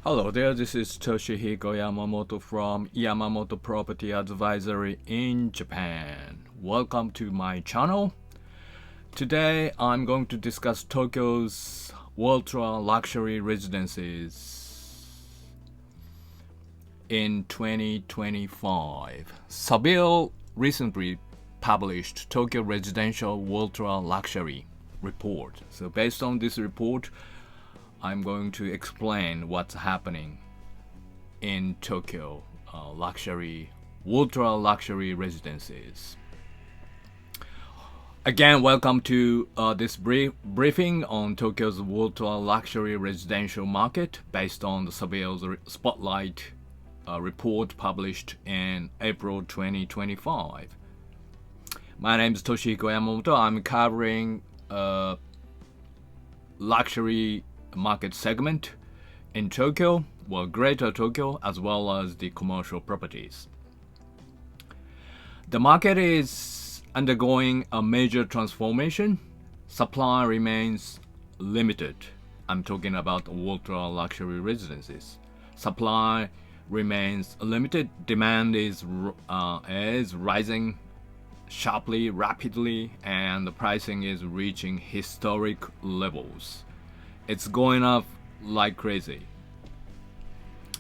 Hello there, this is Toshihiko Yamamoto from Yamamoto Property Advisory in Japan. Welcome to my channel. Today I'm going to discuss Tokyo's ultra luxury residences in 2025. Saville recently published Tokyo Residential Ultra Luxury report. So based on this report, I'm going to explain what's happening in Tokyo ultra luxury residences. Again, welcome to this briefing on Tokyo's ultra luxury residential market based on the Saville's Spotlight report published in April 2025. My name is Toshihiko Yamamoto. I'm covering luxury market segment in Tokyo, Greater Tokyo, as well as the commercial properties. The market is undergoing a major transformation. Supply remains limited. I'm talking about ultra luxury residences. Supply remains limited. Demand is rising sharply, rapidly, and the pricing is reaching historic levels. It's going up like crazy,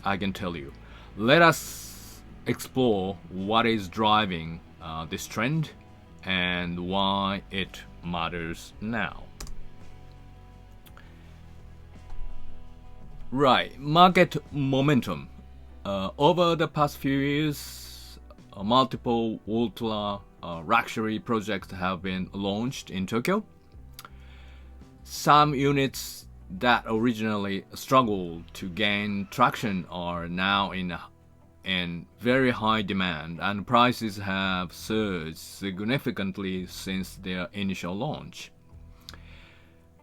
I can tell you. Let us explore what is driving this trend and why it matters now. Right, market momentum. Over the past few years, multiple ultra luxury projects have been launched in Tokyo. Some units that originally struggled to gain traction are now in very high demand, and prices have surged significantly since their initial launch.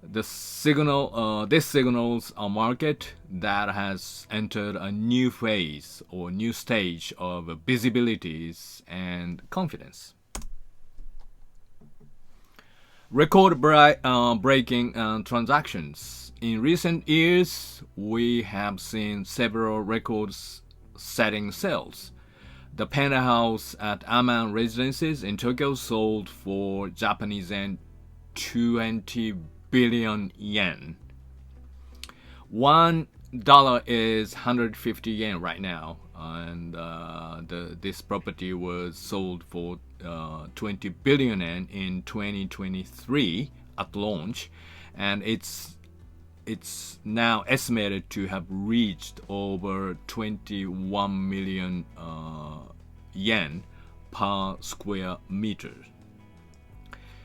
This signals a market that has entered a new phase or new stage of visibilities and confidence. Record-breaking transactions. In recent years, we have seen several records-setting sales. The penthouse at Aman Residences in Tokyo sold for Japanese yen 20 billion yen. $1 is 150 yen right now, and this property was sold for 20 billion yen in 2023 at launch, and it's now estimated to have reached over 21 million yen per square meter.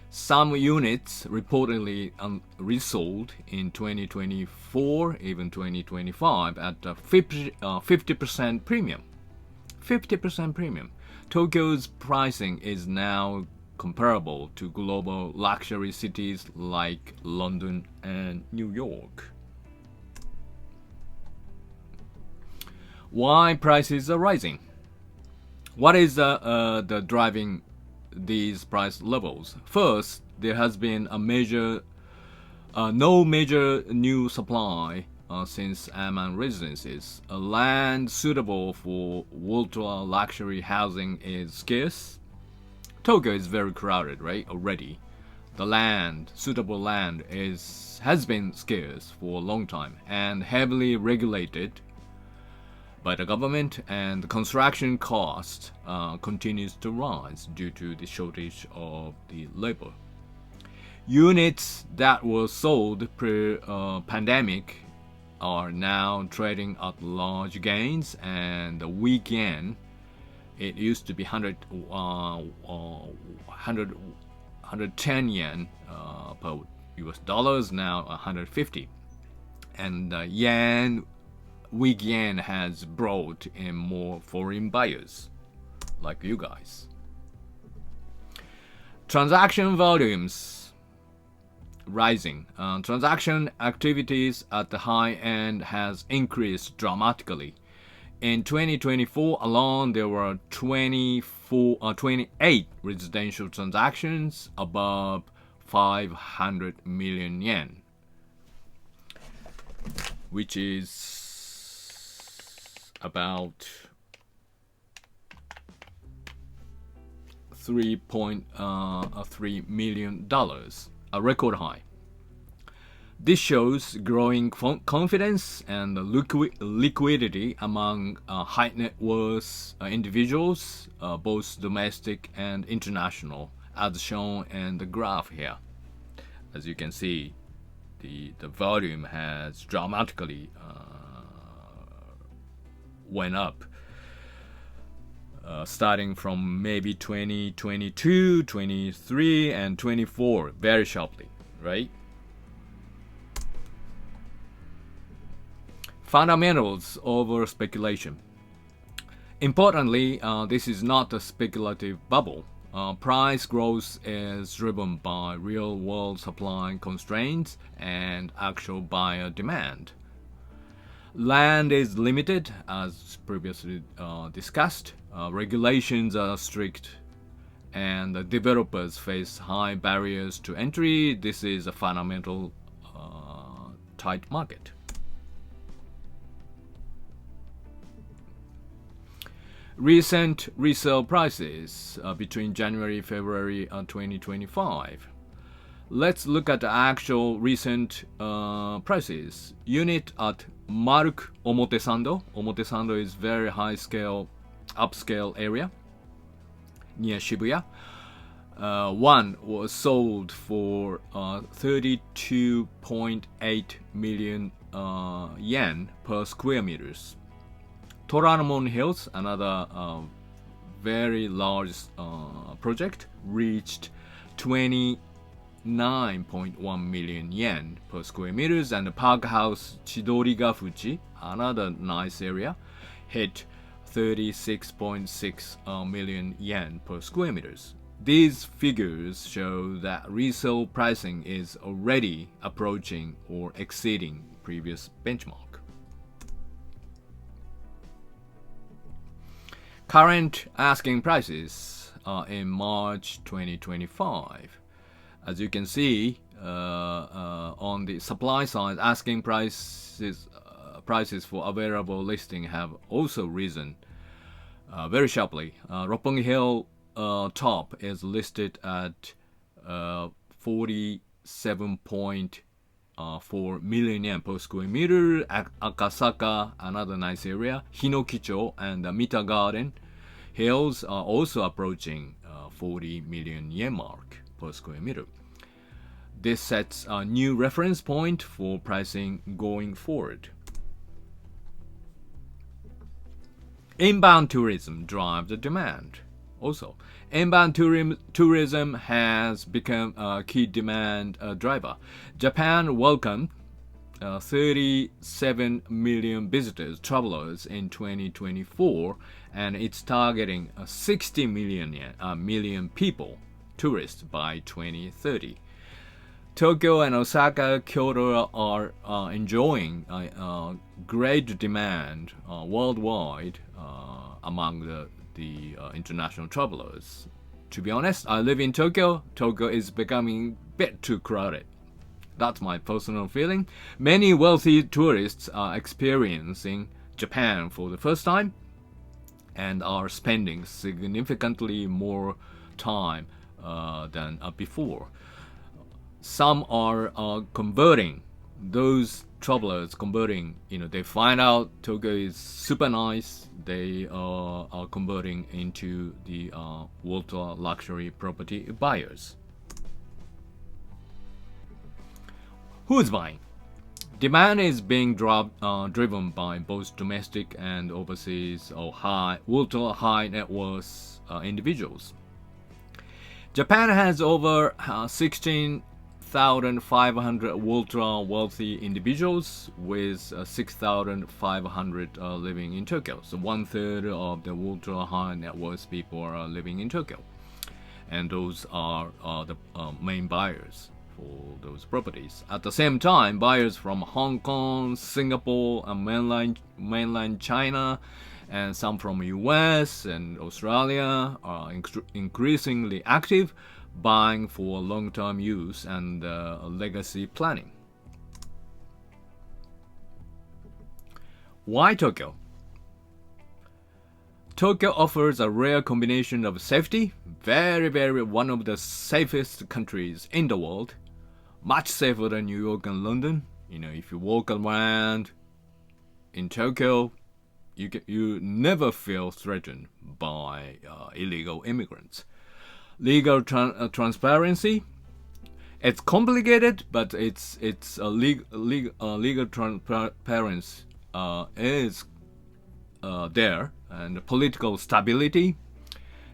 Some units reportedly resold in 2024, even 2025, at a 50% premium. 50% premium. Tokyo's pricing is now comparable to global luxury cities like London and New York. Why prices are rising? What is the driving these price levels? First, there has been no major new supply since Aman Residences. Land suitable for ultra luxury housing is scarce. Tokyo is very crowded, right? Already, the suitable land has been scarce for a long time and heavily regulated by the government, and the construction cost continues to rise due to the shortage of the labor. Units that were sold pre-pandemic are now trading at large gains, and the weak yen, it used to be 110 yen per US dollars, now 150. And weak yen has brought in more foreign buyers, like you guys. Transaction volumes rising. Transaction activities at the high end has increased dramatically. In 2024 alone, there were 28 residential transactions above 500 million yen, which is about $3.3 million, a record high. This shows growing confidence and liquidity among high net worth individuals, both domestic and international, as shown in the graph here. As you can see, the volume has dramatically went up, starting from maybe 2022, 23, and 24 very sharply, right? Fundamentals over speculation. Importantly, this is not a speculative bubble. Price growth is driven by real-world supply constraints and actual buyer demand. Land is limited, as previously discussed. Regulations are strict, and the developers face high barriers to entry. This is a fundamental tight market. Recent resale prices between January February 2025. Let's look at the actual recent prices. Unit at Mark Omotesando. Omotesando is very high scale, upscale area near Shibuya. One was sold for 32.8 million yen per square meters. Toranomon Hills, another very large project, reached 29.1 million yen per square meters, and the Park House Chidorigafuji, another nice area, hit 36.6 million yen per square meters. These figures show that resale pricing is already approaching or exceeding previous benchmark. Current asking prices in March 2025. As you can see, on the supply side, asking prices for available listing have also risen very sharply. Roppongi Hill top is listed at 47.4 million yen per square meter. Akasaka, another nice area. Hinokicho and the Mita Garden Hills are also approaching 40 million yen mark per square meter. This sets a new reference point for pricing going forward. Inbound tourism drives the demand. Also, inbound tourism has become a key demand driver. Japan welcomed 37 million travelers in 2024, and it's targeting 60 million people, tourists, by 2030. Tokyo and Osaka, Kyoto are enjoying great demand worldwide among the international travelers. To be honest, I live in Tokyo. Tokyo is becoming a bit too crowded. That's my personal feeling. Many wealthy tourists are experiencing Japan for the first time and are spending significantly more time than before. Some are converting. Those travelers converting, they find out Tokyo is super nice. They are converting into the ultra luxury property buyers. Who's buying? Demand is being driven by both domestic and overseas or ultra high net worth individuals. Japan has over 16,500 ultra wealthy individuals, with 6,500 living in Tokyo. So 1/3 of the ultra high net worth people are living in Tokyo, and those are the main buyers for those properties. At the same time, buyers from Hong Kong, Singapore, and mainland China, and some from US and Australia are increasingly active, buying for long-term use and legacy planning. Why Tokyo? Tokyo offers a rare combination of safety, very one of the safest countries in the world, much safer than New York and London. If you walk around in Tokyo, you never feel threatened by illegal immigrants. Legal transparency. It's complicated, but it's legal transparency is there, and political stability.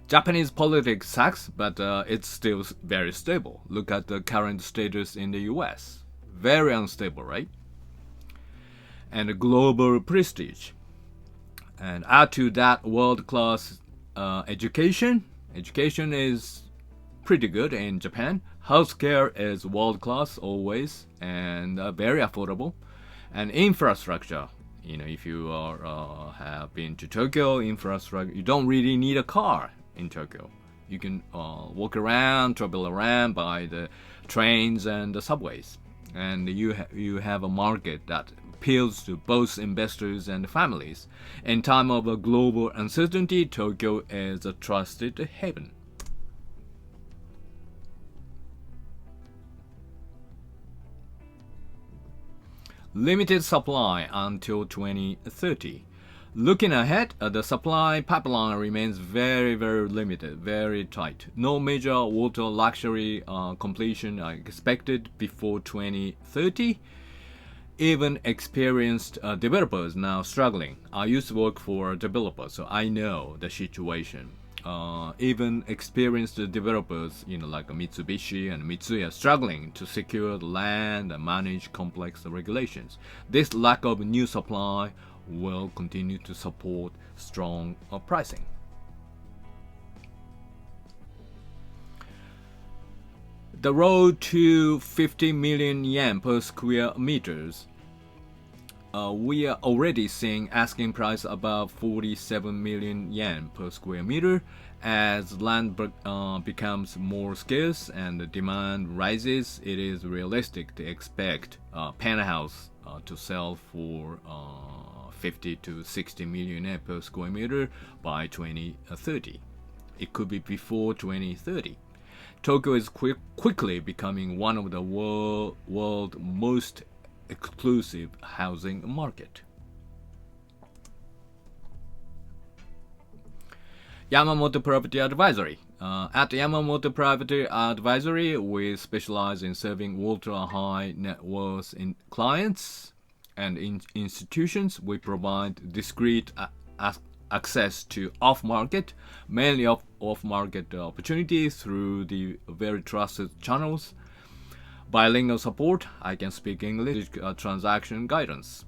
Japanese politics sucks, but it's still very stable. Look at the current status in the US. Very unstable, right? And global prestige. And add to that world-class education. Education is pretty good in Japan. Healthcare is world-class always and very affordable. And infrastructure. If you have been to Tokyo, infrastructure, you don't really need a car in Tokyo. You can walk around, travel around by the trains and the subways. And you have a market that appeals to both investors and families. In time of a global uncertainty, Tokyo is a trusted haven. Limited supply until 2030. Looking ahead, the supply pipeline remains very limited, very tight. No major water luxury completion are expected before 2030. Even experienced developers now struggling. I used to work for a developer, so I know the situation. Even experienced developers, like Mitsubishi and Mitsui, are struggling to secure the land and manage complex regulations. This lack of new supply will continue to support strong pricing. The road to 50 million yen per square meters. We are already seeing asking price above 47 million yen per square meter. As land becomes more scarce and the demand rises, it is realistic to expect penthouse to sell for 50 to 60 million yen per square meter by 2030. It could be before 2030. Tokyo is quickly becoming one of the world's most exclusive housing market. Yamamoto Property Advisory. At Yamamoto Property Advisory, we specialize in serving ultra-high net worth clients and institutions. We provide discreet access to off-market, mainly off-market opportunities through the very trusted channels. Bilingual support, I can speak English, transaction guidance.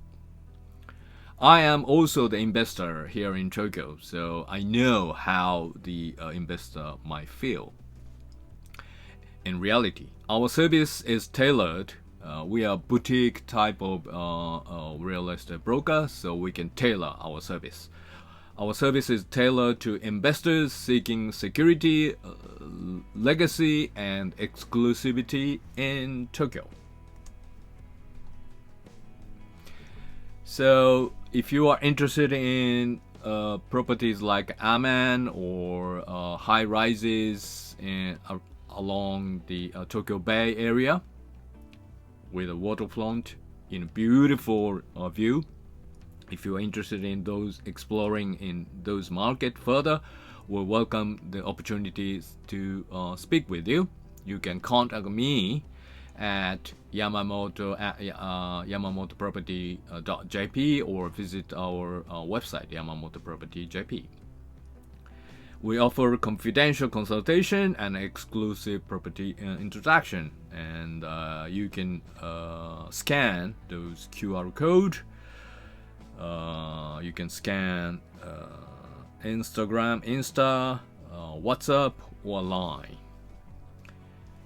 I am also the investor here in Tokyo, so I know how the investor might feel. In reality, our service is tailored. We are boutique type of real estate broker, so we can tailor our service. Our service is tailored to investors seeking security, legacy, and exclusivity in Tokyo. So, if you are interested in properties like Aman or high rises along the Tokyo Bay area with a waterfront in a beautiful view, if you are interested in those exploring in those markets further, we welcome the opportunities to speak with you. You can contact me at yamamotoproperty.jp or visit our website, Yamamoto Property JP. We offer confidential consultation and exclusive property introduction, and you can scan those QR code. You can scan Instagram, WhatsApp, or Line.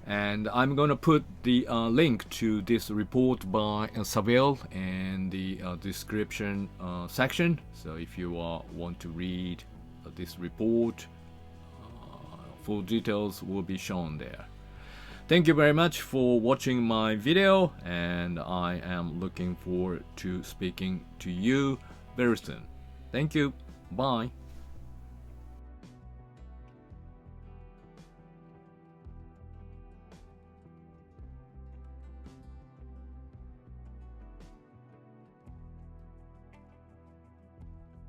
And I'm going to put the link to this report by Saville in the description section. So if you want to read this report, full details will be shown there. Thank you very much for watching my video, and I am looking forward to speaking to you very soon. Thank you. Bye.